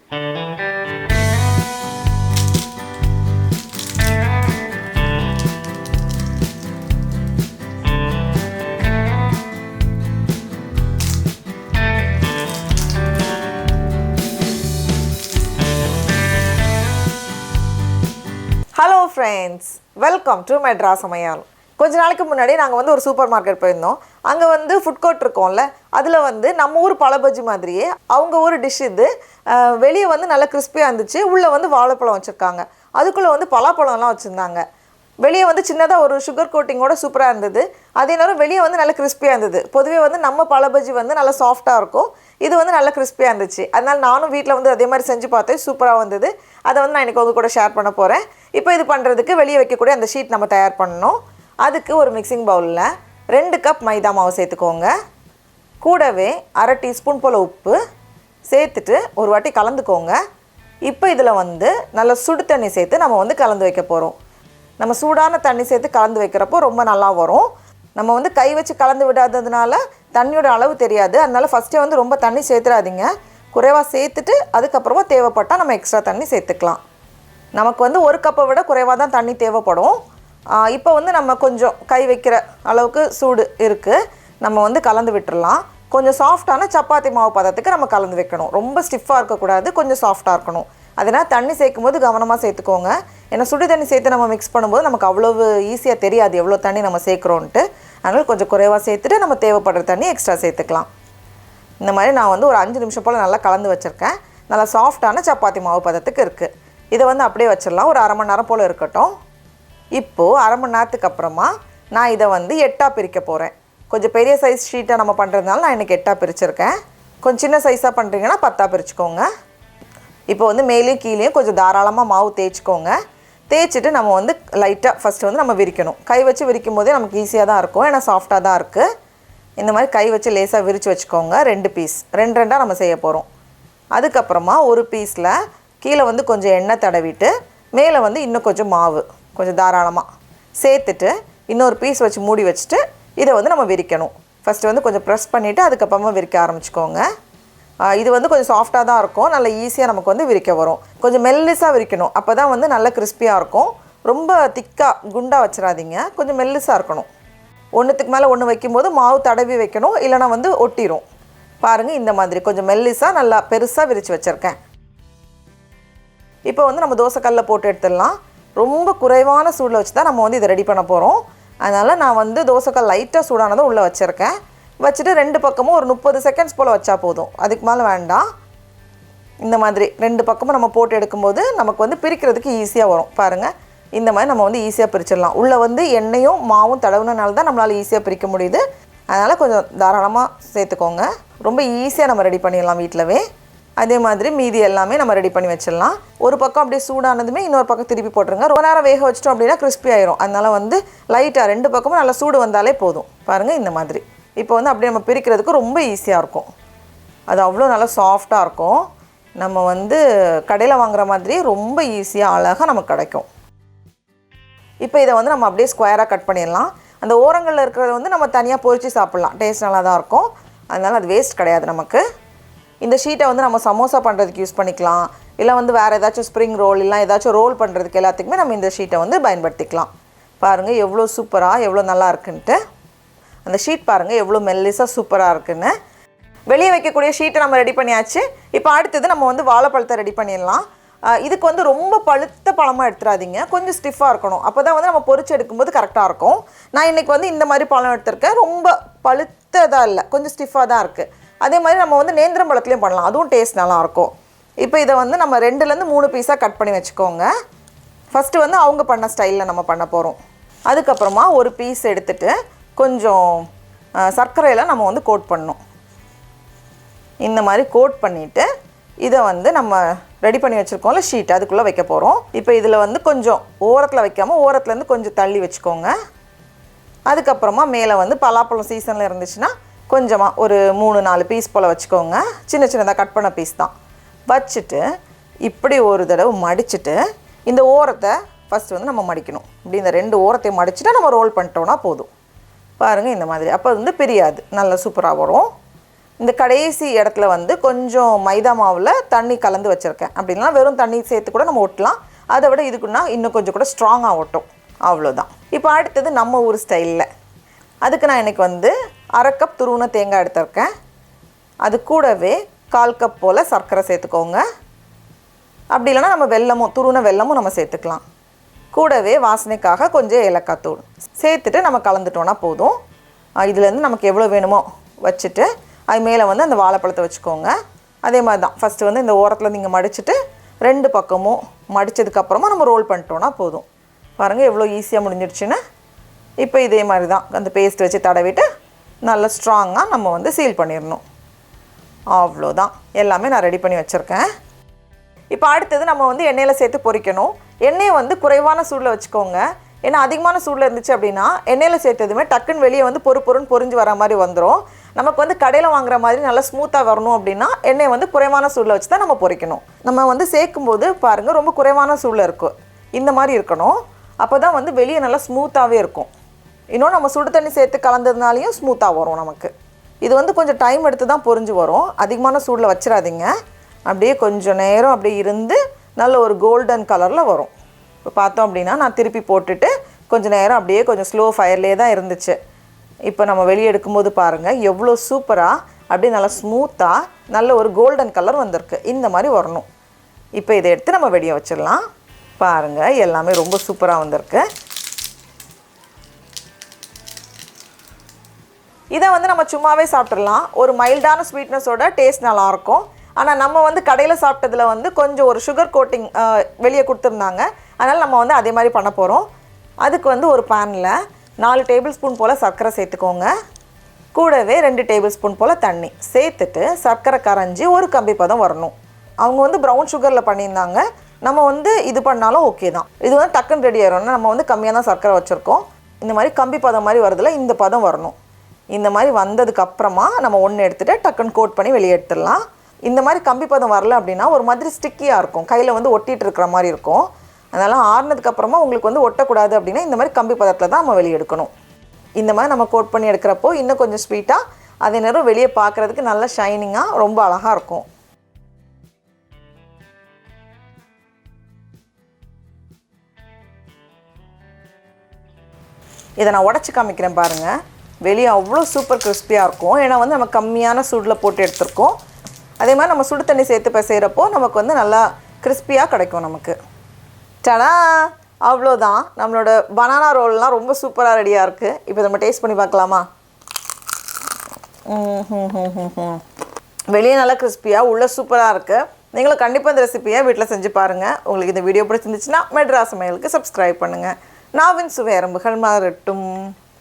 Hello friends, welcome to Madras Samayal. கொஞ்ச நாளைக்கு முன்னாடி நாங்கள் வந்து ஒரு சூப்பர் மார்க்கெட் போயிருந்தோம். அங்கே வந்து ஃபுட் கோர்ட் இருக்கோம்ல, அதில் வந்து நம்ம ஊர் பழபஜ்ஜி மாதிரியே அவங்க ஊர் டிஷ் இது. வெளியே வந்து நல்லா கிறிஸ்பியாக இருந்துச்சு. உள்ளே வந்து வாழைப்பழம் வச்சுருக்காங்க. அதுக்குள்ளே வந்து பலாப்பழம்லாம் வச்சுருந்தாங்க. வெளியே வந்து சின்னதாக ஒரு சுகர் கோட்டிங்கோட சூப்பராக இருந்தது. அதே நேரம் வெளியே வந்து நல்லா கிறிஸ்பியாக இருந்தது. பொதுவே வந்து நம்ம பழபஜ்ஜி வந்து நல்லா சாஃப்டாக இருக்கும். இது வந்து நல்லா கிறிஸ்பியாக இருந்துச்சு. அதனால் நானும் வீட்டில் வந்து அதே மாதிரி செஞ்சு பார்த்தேன். சூப்பராக வந்தது. அதை வந்து நான் இன்றைக்கி உங்கள் கூட ஷேர் பண்ண போகிறேன். இப்போ இது பண்ணுறதுக்கு வெளியே வைக்கக்கூடிய அந்த ஷீட் நம்ம தயார் பண்ணணும். அதுக்கு ஒரு மிக்சிங் பவுலில் 2 கப் மைதா மாவு சேர்த்துக்கோங்க. கூடவே அரை டீஸ்பூன் போல் உப்பு சேர்த்துட்டு ஒரு வாட்டி கலந்துக்கோங்க. இப்போ இதில் வந்து நல்லா சுடு தண்ணி சேர்த்து நம்ம வந்து கலந்து வைக்க போகிறோம். நம்ம சூடான தண்ணி சேர்த்து கலந்து வைக்கிறப்போ ரொம்ப நல்லா வரும். நம்ம வந்து கை வச்சு கலந்து விடாததுனால தண்ணியோட அளவு தெரியாது. அதனால் ஃபஸ்ட்டே வந்து ரொம்ப தண்ணி சேர்த்துடாதீங்க. குறைவாக சேர்த்துட்டு அதுக்கப்புறமா தேவைப்பட்டால் நம்ம எக்ஸ்ட்ரா தண்ணி சேர்த்துக்கலாம். நமக்கு வந்து 1 கப்பை விட குறைவாக தான் தண்ணி தேவைப்படும். இப்போ வந்து நம்ம கொஞ்சம் கை வைக்கிற அளவுக்கு சூடு இருக்குது. நம்ம வந்து கலந்து விட்டுடலாம். கொஞ்சம் சாஃப்டான சப்பாத்தி மாவு பதத்துக்கு நம்ம கலந்து வைக்கணும். ரொம்ப ஸ்டிஃபாக இருக்கக்கூடாது, கொஞ்சம் சாஃப்டாக இருக்கணும். அதனால் தண்ணி சேர்க்கும் போது கவனமாக சேர்த்துக்கோங்க. ஏன்னா சுடு தண்ணி சேர்த்து நம்ம மிக்ஸ் பண்ணும்போது நமக்கு அவ்வளவு ஈஸியாக தெரியாது எவ்வளோ தண்ணி நம்ம சேர்க்குறோன்ட்டு. அதனால் கொஞ்சம் குறைவாக சேர்த்துட்டு நம்ம தேவைப்படுற தண்ணி எக்ஸ்ட்ரா சேர்த்துக்கலாம். இந்த மாதிரி நான் வந்து ஒரு 5 நிமிஷம் போல் நல்லா கலந்து வச்சுருக்கேன். நல்லா சாஃப்டான சப்பாத்தி மாவு பதத்துக்கு இருக்குது. இதை வந்து அப்படியே வச்சிடலாம். ஒரு 1/2 மணி நேரம் போல் இருக்கட்டும். இப்போது 1/2 மணி நேரத்துக்கு அப்புறமா நான் இதை வந்து 8ஆக பிரிக்க போகிறேன். கொஞ்சம் பெரிய சைஸ் ஷீட்டாக நம்ம பண்ணுறதுனால நான் இன்றைக்கி 8ஆக பிரிச்சுருக்கேன். கொஞ்சம் சின்ன சைஸாக பண்ணுறீங்கன்னா 10ஆக பிரிச்சுக்கோங்க. இப்போ வந்து மேலேயும் கீழேயும் கொஞ்சம் தாராளமாக மாவு தேய்ச்சிக்கோங்க. தேய்ச்சிட்டு நம்ம வந்து லைட்டாக ஃபஸ்ட்டு வந்து நம்ம விரிக்கணும். கை வச்சு விரிக்கும் போதே நமக்கு ஈஸியாக தான் இருக்கும், ஏன்னா சாஃப்டாக தான் இருக்குது. இந்த மாதிரி கை வச்சு லேசாக விரித்து வச்சுக்கோங்க. 2 பீஸ் 2 நம்ம செய்ய போகிறோம். அதுக்கப்புறமா ஒரு பீஸில் கீழே வந்து கொஞ்சம் எண்ணெய் தடவிட்டு மேலே வந்து இன்னும் கொஞ்சம் மாவு கொஞ்சம் தாராளமாக சேர்த்துட்டு இன்னொரு பீஸ் வச்சு மூடி வச்சுட்டு இதை வந்து நம்ம விரிக்கணும். ஃபஸ்ட்டு வந்து கொஞ்சம் ப்ரெஸ் பண்ணிவிட்டு அதுக்கப்புறமா விரிக்க ஆரம்பிச்சிக்கோங்க. இது வந்து கொஞ்சம் சாஃப்டாக தான் இருக்கும். நல்லா ஈஸியாக நமக்கு வந்து விரிக்க வரும். கொஞ்சம் மெல்லிஸாக விரிக்கணும். அப்போ தான் வந்து நல்லா கிறிஸ்பியாக இருக்கும். ரொம்ப திக்காக குண்டாக வச்சிடாதீங்க. கொஞ்சம் மெல்லிஸாக இருக்கணும். ஒன்றுத்துக்கு மேலே ஒன்று வைக்கும்போது மாவு தடவி வைக்கணும், இல்லைனா வந்து ஒட்டிடும். பாருங்கள், இந்த மாதிரி கொஞ்சம் மெல்லிஸாக நல்லா பெருசாக விரித்து வச்சுருக்கேன். இப்போ வந்து நம்ம தோசைக்கல்லில் போட்டு எடுத்துடலாம். ரொம்ப குறைவான சூடில் வச்சு தான் நம்ம வந்து இதை ரெடி பண்ண போகிறோம். அதனால் நான் வந்து தோசைக்கல் லைட்டாக சூடானதும் உள்ளே வச்சுருக்கேன். வச்சுட்டு 2 பக்கமும் ஒரு 30 செகண்ட்ஸ் போல் வச்சா போதும். அதுக்கு மேலே வேண்டாம். இந்த மாதிரி 2 பக்கமும் நம்ம போட்டு எடுக்கும்போது நமக்கு வந்து பிரிக்கிறதுக்கு ஈஸியாக வரும். பாருங்கள், இந்த மாதிரி நம்ம வந்து ஈஸியாக பிரிச்சிடலாம். உள்ளே வந்து எண்ணெயும் மாவும் தடவுனால தான் நம்மளால் ஈஸியாக பிரிக்க முடியுது. அதனால் கொஞ்சம் தாராளமாக சேர்த்துக்கோங்க. ரொம்ப ஈஸியாக நம்ம ரெடி பண்ணிடலாம் வீட்டிலவே. அதே மாதிரி மீதி எல்லாமே நம்ம ரெடி பண்ணி வச்சிடலாம். ஒரு பக்கம் அப்படியே சூடானதுமே இன்னொரு பக்கம் திருப்பி போட்டுருங்க. ரொம்ப நேரம் வேக வச்சிட்டோம் அப்படின்னா கிறிஸ்பி ஆயிரும். அதனால் வந்து லைட்டாக 2 பக்கமும் நல்லா சூடு வந்தாலே போதும். பாருங்கள், இந்த மாதிரி. இப்போ வந்து அப்படியே நம்ம பிரிக்கிறதுக்கு ரொம்ப ஈஸியாக இருக்கும். அது அவ்வளோ நல்லா சாஃப்டாக இருக்கும். நம்ம வந்து கடையில் வாங்குகிற மாதிரியே ரொம்ப ஈஸியாக அழகாக நமக்கு கிடைக்கும். இப்போ இதை வந்து நம்ம அப்படியே ஸ்கொயராக கட் பண்ணிடலாம். அந்த ஓரங்களில் இருக்கிறத வந்து நம்ம தனியாக பொரித்து சாப்பிட்லாம். டேஸ்ட் நல்லா தான் இருக்கும். அதனால் அது வேஸ்ட் கிடையாது நமக்கு. இந்த ஷீட்டை வந்து நம்ம சமோசா பண்ணுறதுக்கு யூஸ் பண்ணிக்கலாம். இல்லை வந்து வேறு ஏதாச்சும் ஸ்ப்ரிங் ரோல் இல்லை ஏதாச்சும் ரோல் பண்ணுறதுக்கு எல்லாத்துக்குமே நம்ம இந்த ஷீட்டை வந்து பயன்படுத்திக்கலாம். பாருங்கள் எவ்வளோ சூப்பராக எவ்வளோ நல்லா இருக்குன்ட்டு. அந்த ஷீட் பாருங்கள் எவ்வளோ மெல்லிஸாக சூப்பராக இருக்குன்னு. வெளியே வைக்கக்கூடிய ஷீட்டை நம்ம ரெடி பண்ணியாச்சு. இப்போ அடுத்தது நம்ம வந்து வாழைப்பழத்தை ரெடி பண்ணிடலாம். இதுக்கு வந்து ரொம்ப பழுத்த பழமாக எடுத்துடாதீங்க. கொஞ்சம் ஸ்டிஃபாக இருக்கணும். அப்போ தான் வந்து நம்ம பொரிச்சு எடுக்கும்போது கரெக்டாக இருக்கும். நான் இன்றைக்கி வந்து இந்த மாதிரி பழம் எடுத்திருக்கேன். ரொம்ப பழுத்ததாக இல்லை, கொஞ்சம் ஸ்டிஃபாக தான் இருக்குது. அதே மாதிரி நம்ம வந்து நேந்திரம் பழத்துலேயும் பண்ணலாம். அதுவும் டேஸ்ட் நல்லாயிருக்கும். இப்போ இதை வந்து நம்ம 2லேருந்து 3 பீஸாக கட் பண்ணி வச்சுக்கோங்க. ஃபஸ்ட்டு வந்து அவங்க பண்ண ஸ்டைலில் நம்ம பண்ண போகிறோம். அதுக்கப்புறமா ஒரு பீஸ் எடுத்துகிட்டு கொஞ்சம் சர்க்கரையில் நம்ம வந்து கோட் பண்ணணும். இந்த மாதிரி கோட் பண்ணிவிட்டு இதை வந்து நம்ம ரெடி பண்ணி வச்சுருக்கோம்ல ஷீட், அதுக்குள்ளே வைக்க போகிறோம். இப்போ இதில் வந்து கொஞ்சம் ஓரத்தில் வைக்காமல் ஓரத்துலேருந்து கொஞ்சம் தள்ளி வச்சுக்கோங்க. அதுக்கப்புறமா மேலே வந்து பலாப்பழம் சீசனில் இருந்துச்சுன்னா கொஞ்சமாக ஒரு 3-4 பீஸ் போல் வச்சுக்கோங்க. சின்ன சின்னதாக கட் பண்ண பீஸ் தான். வச்சுட்டு இப்படி ஒரு தடவை மடிச்சுட்டு இந்த ஓரத்தை ஃபஸ்ட்டு வந்து நம்ம மடிக்கணும். இப்படி இந்த 2 ஓரத்தையும் மடிச்சுட்டு நம்ம ரோல் பண்ணிட்டோன்னா போதும். பாருங்கள் இந்த மாதிரி. அப்போ வந்து பிரியாது, நல்லா சூப்பராக வரும். இந்த கடைசி இடத்துல வந்து கொஞ்சம் மைதா மாவில் தண்ணி கலந்து வச்சுருக்கேன். அப்படின்னா வெறும் தண்ணி சேர்த்து கூட நம்ம ஒட்டலாம். அதை விட இதுக்குன்னா இன்னும் கொஞ்சம் கூட ஸ்ட்ராங்காக ஒட்டும். அவ்வளோதான். இப்போ அடுத்தது நம்ம ஊர் ஸ்டைலில் அதுக்கு நான் இன்றைக்கி வந்து 1/2 கப் துருவின தேங்காய் எடுத்திருக்கேன். அது கூடவே 1/4 கப் போல் சர்க்கரை சேர்த்துக்கோங்க. அப்படி இல்லைனா நம்ம வெல்லமும் துருவின வெல்லமும் நம்ம சேர்த்துக்கலாம். கூடவே வாசனைக்காக கொஞ்சம் ஏலக்காய் தூள் சேர்த்துட்டு நம்ம கலந்துட்டோன்னா போதும். இதுலேருந்து நமக்கு எவ்வளோ வேணுமோ வச்சுட்டு அது மேலே வந்து அந்த வாழைப்பழத்தை வச்சுக்கோங்க. அதே மாதிரி தான் ஃபஸ்ட்டு வந்து இந்த ஓரத்தில் நீங்கள் மடிச்சுட்டு 2 பக்கமும் மடித்ததுக்கப்புறமா நம்ம ரோல் பண்ணிட்டோன்னா போதும். பாருங்கள் எவ்வளோ ஈஸியாக முடிஞ்சிடுச்சுன்னு. இப்போ இதே மாதிரி தான் அந்த பேஸ்ட் வச்சு தடவிட்டு நல்லா ஸ்ட்ராங்காக நம்ம வந்து சீல் பண்ணிடணும். அவ்வளோதான். எல்லாமே நான் ரெடி பண்ணி வச்சுருக்கேன். இப்போ அடுத்தது நம்ம வந்து எண்ணெயில் சேர்த்து பொரிக்கணும். எண்ணெயை வந்து குறைவான சூடில் வச்சுக்கோங்க. ஏன்னா அதிகமான சூடில் இருந்துச்சு அப்படின்னா எண்ணெயில் சேர்த்ததுமே டக்குன்னு வெளியே வந்து பொறுன்னு பொரிஞ்சு வர மாதிரி வந்துடும். நமக்கு வந்து கடையில் வாங்குற மாதிரி நல்லா ஸ்மூத்தாக வரணும் அப்படின்னா எண்ணெயை வந்து குறைவான சூடில் வச்சு தான் நம்ம பொரிக்கணும். நம்ம வந்து சேர்க்கும்போது பாருங்கள் ரொம்ப குறைவான சூடில் இருக்கும். இந்த மாதிரி இருக்கணும். அப்போ தான் வந்து வெளியே நல்லா ஸ்மூத்தாகவே இருக்கும். இன்னும் நம்ம சுடு தண்ணி சேர்த்து கலந்ததுனாலையும் ஸ்மூத்தாக வரும் நமக்கு. இது வந்து கொஞ்சம் டைம் எடுத்து தான் பொரிஞ்சு வரும். அதிகமான சூடில் வச்சிடாதீங்க. அப்படியே கொஞ்சம் நேரம் அப்படியே இருந்து நல்ல ஒரு கோல்டன் கலரில் வரும். இப்போ பார்த்தோம் அப்படின்னா நான் திருப்பி போட்டுட்டு கொஞ்சம் நேரம் அப்படியே கொஞ்சம் ஸ்லோ ஃபயர்லேயே தான் இருந்துச்சு. இப்போ நம்ம வெளியே எடுக்கும்போது பாருங்கள் எவ்வளோ சூப்பராக அப்படியே நல்லா ஸ்மூத்தாக நல்ல ஒரு கோல்டன் கலர் வந்திருக்கு. இந்த மாதிரி வரணும். இப்போ இதை எடுத்து நம்ம வெளியே வச்சிடலாம். பாருங்கள் எல்லாமே ரொம்ப சூப்பராக வந்திருக்கு. இதை வந்து நம்ம சும்மாவே சாப்பிட்றலாம். ஒரு மைல்டான ஸ்வீட்னஸோட டேஸ்ட் நல்லாயிருக்கும். ஆனால் நம்ம வந்து கடையில் சாப்பிட்டதில் வந்து கொஞ்சம் ஒரு சுகர் கோட்டிங் வெளியே கொடுத்துருந்தாங்க. அதனால் நம்ம வந்து அதே மாதிரி பண்ண போகிறோம். அதுக்கு வந்து ஒரு பேனில் 4 டேபிள் ஸ்பூன் போல் சர்க்கரை சேர்த்துக்கோங்க. கூடவே 2 டேபிள் ஸ்பூன் போல் தண்ணி சேர்த்துட்டு சர்க்கரை கரைஞ்சி ஒரு கம்பி பதம் வரணும். அவங்க வந்து ப்ரௌன் சுகரில் பண்ணியிருந்தாங்க. நம்ம வந்து இது பண்ணாலும் ஓகே தான். இது வந்து டக்குன்னு ரெடி ஆயிடும்னா நம்ம வந்து கம்மியாக தான் சர்க்கரை வச்சுருக்கோம். இந்த மாதிரி கம்பி பதம் மாதிரி வரதில்ல, இந்த பதம் வரணும். இந்த மாதிரி வந்ததுக்கப்புறமா நம்ம ஒன்று எடுத்துகிட்டு டக்குன்னு கோட் பண்ணி வெளியே எடுத்துடலாம். இந்த மாதிரி கம்பி பதம் வரல அப்படின்னா ஒரு மாதிரி ஸ்டிக்கியாக இருக்கும். கையில் வந்து ஒட்டிகிட்டு இருக்கிற மாதிரி இருக்கும். அதனால் ஆறுனதுக்கப்புறமா உங்களுக்கு வந்து ஒட்டக்கூடாது அப்படின்னா இந்த மாதிரி கம்பி பதத்தில் தான் நம்ம வெளியே எடுக்கணும். இந்த மாதிரி நம்ம கோட் பண்ணி எடுக்கிறப்போ இன்னும் கொஞ்சம் ஸ்வீட்டாக அதே நேரம் வெளியே பார்க்குறதுக்கு நல்லா ஷைனிங்காக ரொம்ப அழகாக இருக்கும். இதை நான் உடச்சி காமிக்கிறேன் பாருங்கள். வெளியே அவ்வளோ சூப்பர் கிறிஸ்பியாக இருக்கும். ஏன்னா வந்து நம்ம கம்மியான சூடில் போட்டு எடுத்துருக்கோம். அதே மாதிரி நம்ம சுடு தண்ணி சேர்த்து பிசைகிறப்போ நமக்கு வந்து நல்லா கிறிஸ்பியாக கிடைக்கும் நமக்கு. டடா, அவ்வளோதான். நம்மளோட பனானா ரோல்லாம் ரொம்ப சூப்பராக ரெடியாக இருக்குது. இப்போ நம்ம டேஸ்ட் பண்ணி பார்க்கலாமா? வெளியே நல்லா கிறிஸ்பியாக உள்ளே சூப்பராக இருக்குது. நீங்களும் கண்டிப்பாக இந்த ரெசிபியை வீட்டில் செஞ்சு பாருங்கள். உங்களுக்கு இந்த வீடியோ பிடிச்சிருந்துச்சுன்னா மெட்ராஸ் சமையலுக்கு சப்ஸ்கிரைப் பண்ணுங்கள். நாவின் சுவை எறும்புகள் மாறட்டும்.